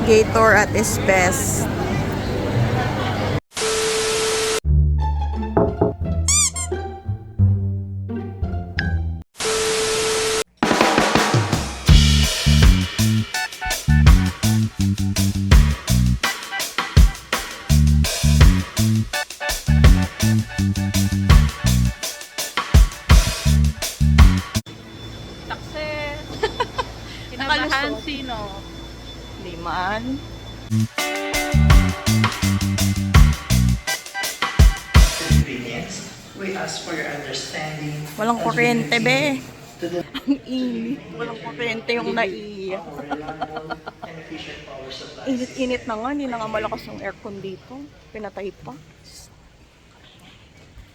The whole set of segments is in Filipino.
Gator at its best. Success! Kinabahan sino? Liman. We ask for your understanding. Walang kuryente, be. Ang init. Walang kuryente yung naiiyak. Init-init na nga. Hindi na nga malakas yung aircon dito. Pinatay pa.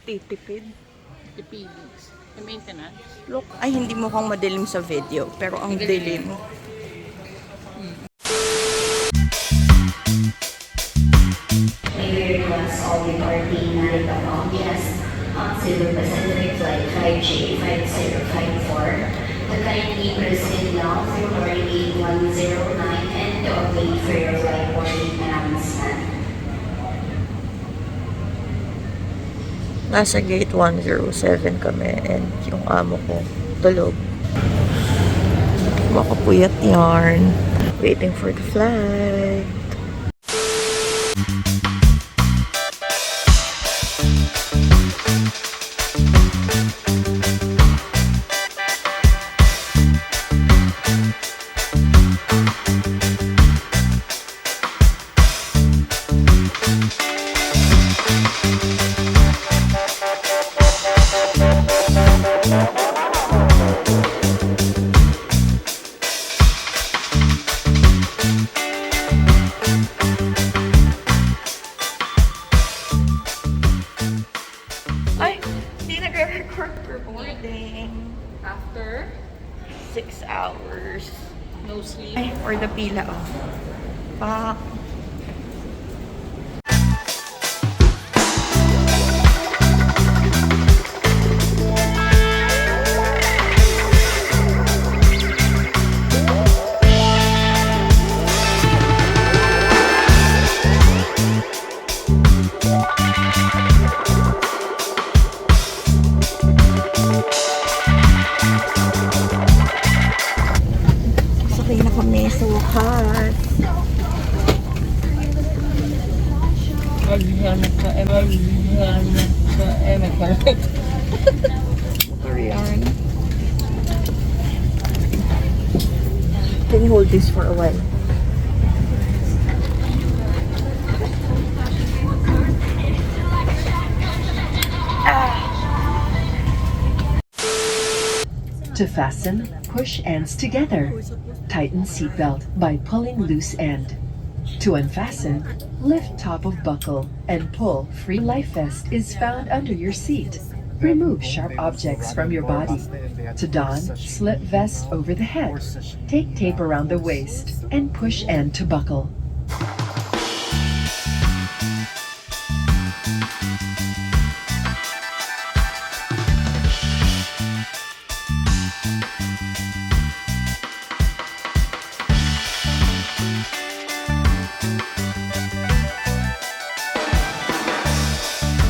Titipid. Depends. The maintenance. Look, ay hindi mukhang madilim sa video. Pero ang dilim. May we request all departing Narita guests on Silver Pacific Flight 5J5054 to kindly proceed now through boarding gate 109 and to await for your flight boarding announcement. Nasa gate 107 kami and yung amo ko tulog. Makapuyat yarn. Waiting for the flight. Ay, hindi nagre-record for boarding. After 6 hours. no sleep. Ay, or the pila, oh. Pa. Sakay na kami sa wakas. Korean. Can you hold this for a while? To fasten, push ends together. Tighten seatbelt by pulling loose end. To unfasten, lift top of buckle and pull. Free life vest is found under your seat. Remove sharp objects from your body. To don, slip vest over the head. Take tape around the waist and push end to buckle.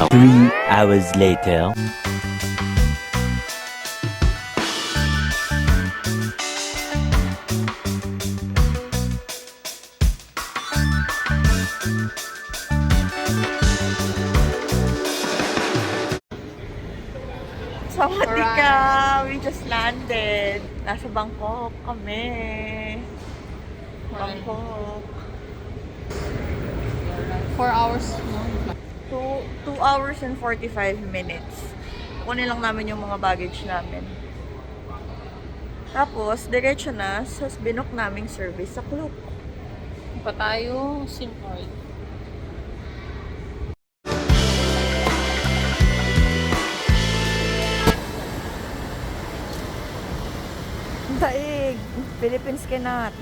Three hours later. Sawadika! We just landed. Nasa Bangkok kami. Bangkok. 4 hours. 2 hours and 45 minutes. Kunin lang namin yung mga baggage namin. Tapos, diretso na sa binook naming service sa Klook. Pa tayo SIM card. Daig! Philippines cannot.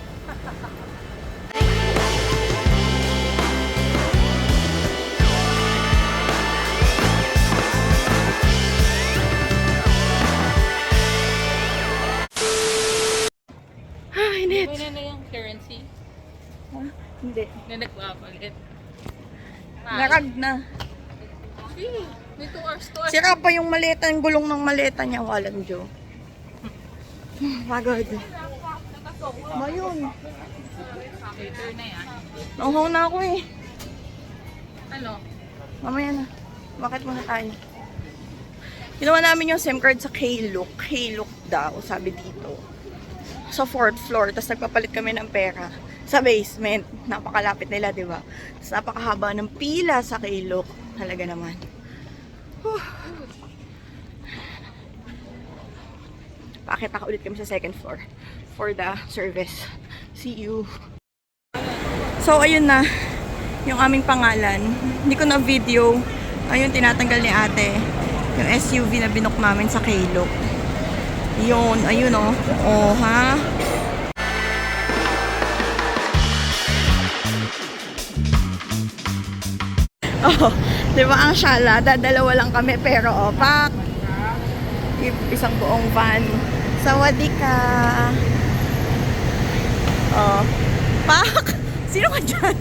Pwede na yung currency. Hindi. Hindi nagpapalit. Narag na. Sige, may 2 hours to. Sira pa yung maleta, yung gulong ng maleta niya. Walang Joe. Pagod. Ba yun? Later na yan. Nauhaw na ako eh. Ano? Mamaya na. Bakit muna tayo? Ginawa namin yung SIM card sa Klook. Klook daw, sabi dito. Sa 4th floor. Tapos nagpapalit kami ng pera. Sa basement. Napakalapit nila, di ba? Tapos napakahaba ng pila sa Klook. Talaga naman. Pakita ka ulit kami sa 2nd floor for the service. See you. So, ayun na. Yung aming pangalan. Hindi ko na video. Ayun, tinatanggal ni ate. Yung SUV na binook namin sa Klook. Yun, ayun oh. Oh, ha? Oh, di ba ang shala? Dadalawa lang kami pero opak. Isang buong van. Sawadee ka. Oh. Pak! Sino ka dyan?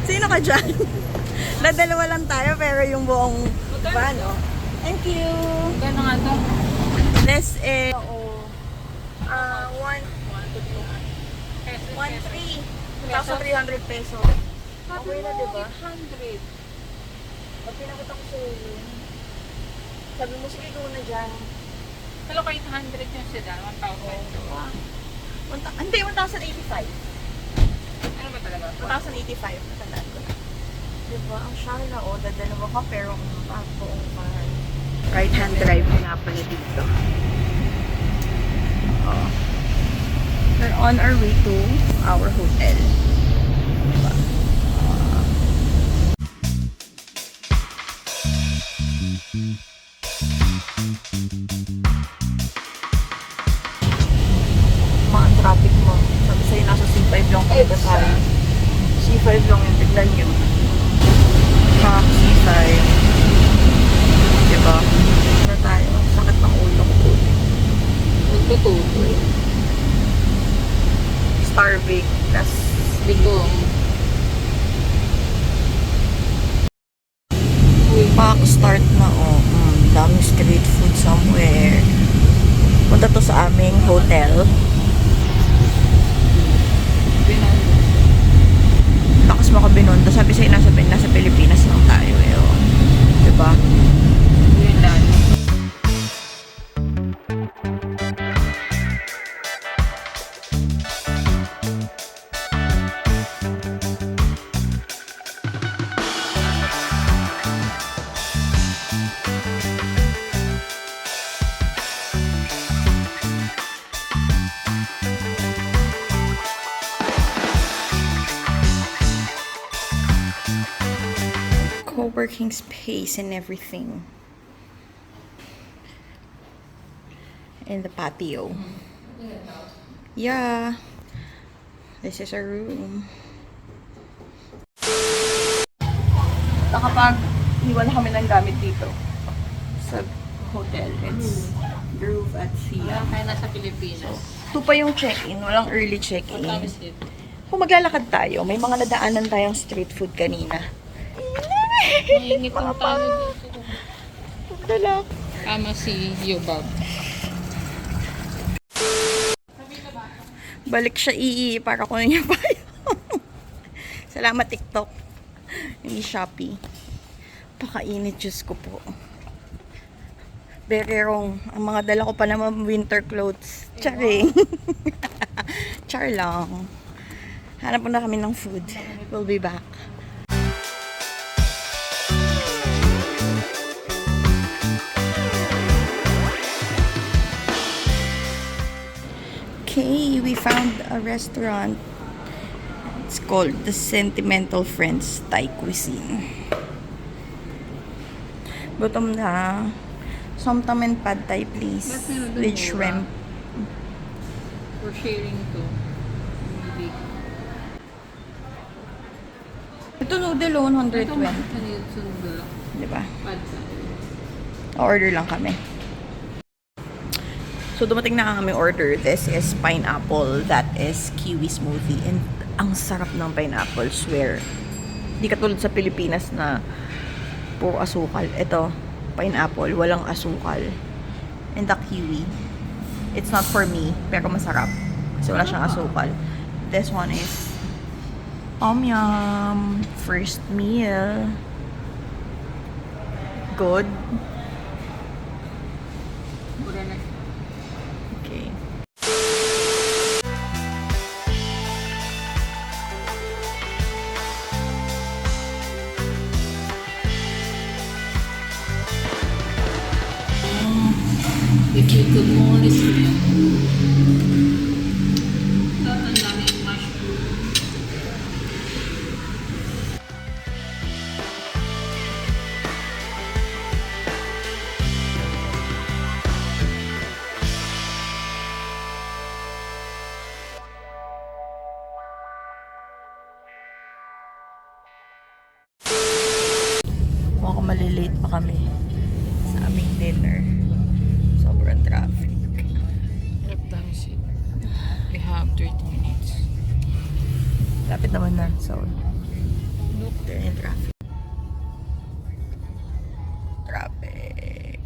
Sino ka dyan? Dadalawa lang tayo pero yung buong van, oh. Thank you. Gano'n nga to? This is 2,300 pesos. Okay na, di ba? 800. Pag pinakita ko sa'yo yun, sabi mo, sige, go na dyan. Hello, 800 yung sedan. 1,000. Hindi, 1,085. Ano ba talaga? 1,085. Natandaan ko na. Diba? Ang shala, oh. Dadalawa ka, pero ang buong van. Right-hand drive nga pala dito. Oh. We're on our way to our hotel. Diba? Mga traffic mo. Sabi sa'yo, nasa C5 lang talaga tayo. C5 lang yung tignan nyo. Mga C5. Diba? Ano tayo? Sakit ng ulo ko. Magtutuloy. Starving. Plus, Bigo. pack start na, oh. Daming street food somewhere. Punta to sa aming hotel. Lakas makabinonda. Sabi sa'yo, nasa Pilipinas lang tayo eh. Oh. Diba? Yun lang. Co-working space and everything. In the patio. Yeah. This is our room. Nakapag iwan na kami ng gamit dito sa hotel. It's Groove at Sia. Kaya nasa Pilipinas. Ito pa yung check-in. Walang early check-in. What time is it? Kung maglalakad tayo, may mga nadaanan tayong street food kanina. Maingit yung tayo dito. Dala. Kama si Yobab. Balik siya para kunin niya pa yun. Salamat TikTok. Hindi Shopee. Pakainit, Diyos ko po. Very wrong. Ang mga dala ko pa naman winter clothes. Charing. Char lang. Hanap na kami ng food. We'll be back. Okay, we found a restaurant. It's called the Sentimental Friends Thai Cuisine. Gutom na. Somtam and pad thai, please. Ba't meron doon With mura? shrimp. We're sharing to. Hindi. Ito noodle, 120. Ito makita niyo sundo. Diba? Pad sa. Order lang kami. So, So, dumating na ang aming order. This is pineapple. That is kiwi smoothie. And ang sarap ng pineapple, swear. Hindi katulad sa Pilipinas na puro asukal. Ito, pineapple, walang asukal. And the kiwi. It's not for me, pero masarap. Kasi wala siyang asukal. This one is Tom Yum. First meal. Good. Okay. If you could only smell. Ang daming mushroom. Mukhang malilate pa kami sa aming dinner. Sobrang traffic. What time is it? We have 30 minutes. Lapit naman na. So, look, there yung traffic. Traffic.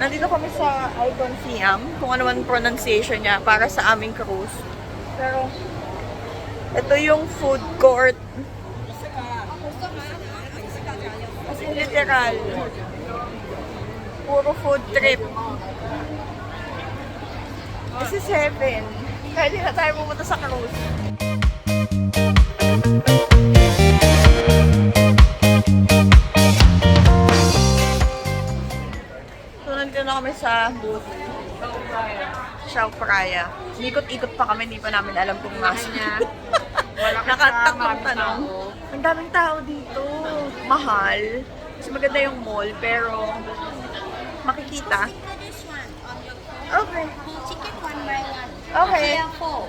Nandito kami sa Icon Siam, kung ano man pronunciation niya, para sa aming cruise. Pero, ito yung food court. As in, literal. Puro food trip. This is heaven. Kaya di na tayo pumunta sa cruise. Nandito na kami sa booth. Shaw Praya. Ikot-ikot pa kami, hindi pa namin alam kung nasa niya. Nakatatlong tanong. Ang daming tao dito. Mahal. Kasi maganda yung mall, pero makikita. Okay. Ticket one by one. Okay. Here 4.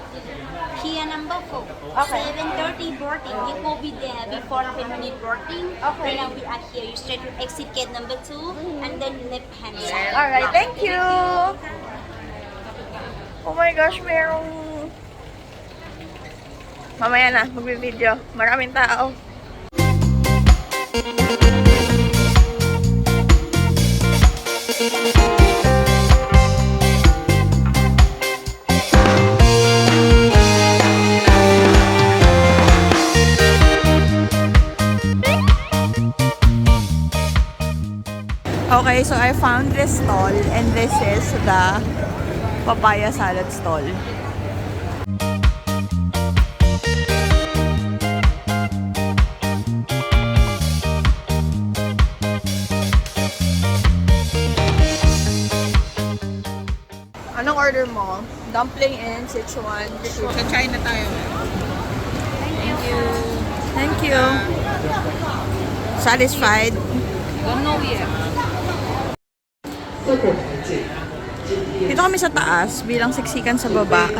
Here number 4. Okay. 7:30 boarding. It will be there before 10-minute boarding. Okay. Right now we are here. You straight to exit gate number 2 and then left hand side. Alright, thank you! Oh my gosh, merong... Mamaya na, magbi-video. Maraming tao. Okay, so I found this stall and this is the papaya salad stall. Anong order mo? Dumpling and Sichuan. Sa China tayo. Thank you. Satisfied? Don't know yet. Dito kami sa taas, bilang siksikan sa baba.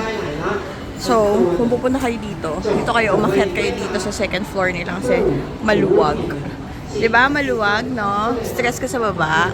So, kung pupunta kayo dito kayo, umakyat kayo dito sa second floor nila kasi maluwag. Diba? Maluwag, no? Stress ka sa baba.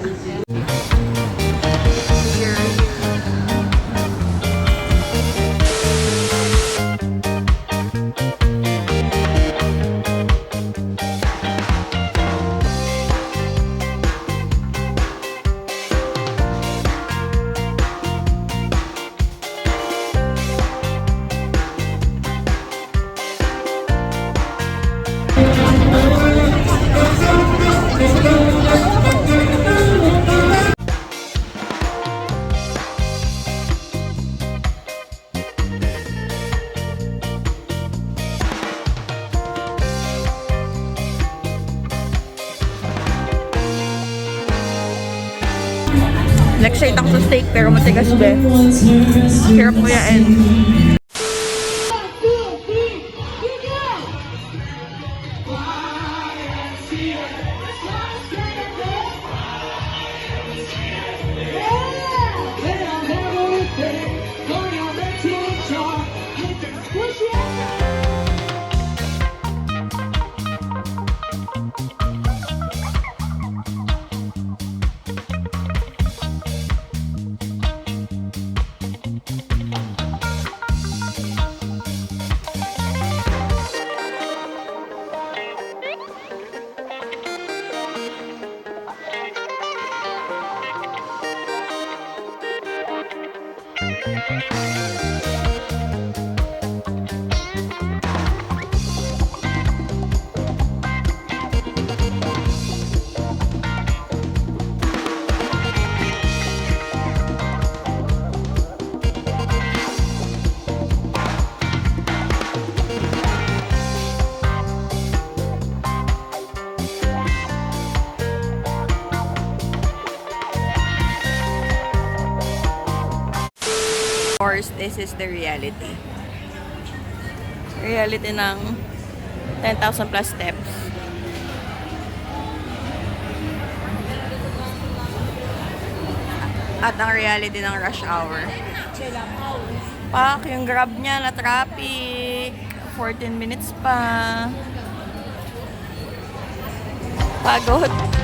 Nag-shade ako sa steak pero matigas be. Hirap ko yan. Of course, this is the reality. Reality ng 10,000 plus steps. At ang reality ng rush hour. Pak, yung grab niya na traffic. 14 minutes pa. Pagod.